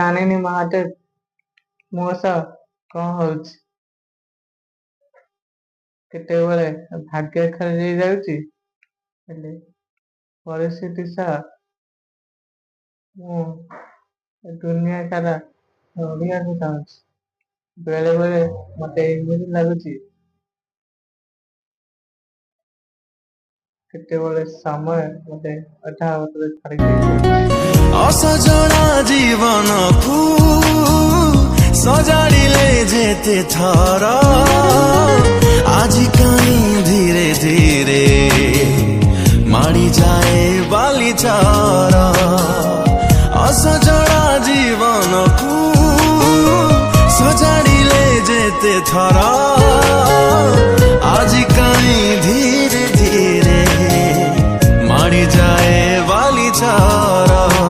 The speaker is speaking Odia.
ଜାଣିନି ମହାଦେବ ମୋ ସହ କ'ଣ ହଉଛି। କେତେବେଳେ ଭାଗ୍ୟ ଖେଳି ଯାଉଛି, ହେଲେ ପରିସ୍ଥିତି ସହ ମୁଁ ଦୁନିଆ ସାରା ଲଢ଼ିବାକୁ ଚାହୁଁଛି। ବେଳେ ବେଳେ ମତେ ଏମିତି ଲାଗୁଛି କେତେବେଳେ ସମୟ ମତେ ଅଧା ବାଟରେ ଛାଡ଼ି ଦେଇଯାଉଛି। ଅସଜଣା ଜୀବନକୁ ସଜାଡ଼ିଲେ ଯେତେ ଥର, ଆଜି କାହିଁ ଧୀରେ ଧୀରେ ମାଡ଼ିଯାଏ ବାଲିଚର। ଅସଜଣା ଜୀବନକୁ ସଜାଡ଼ିଲେ ଯେତେ ଥର, ଆଜି କାହିଁ ଧୀରେ ଧୀରେ ମାଡ଼ିଯାଏ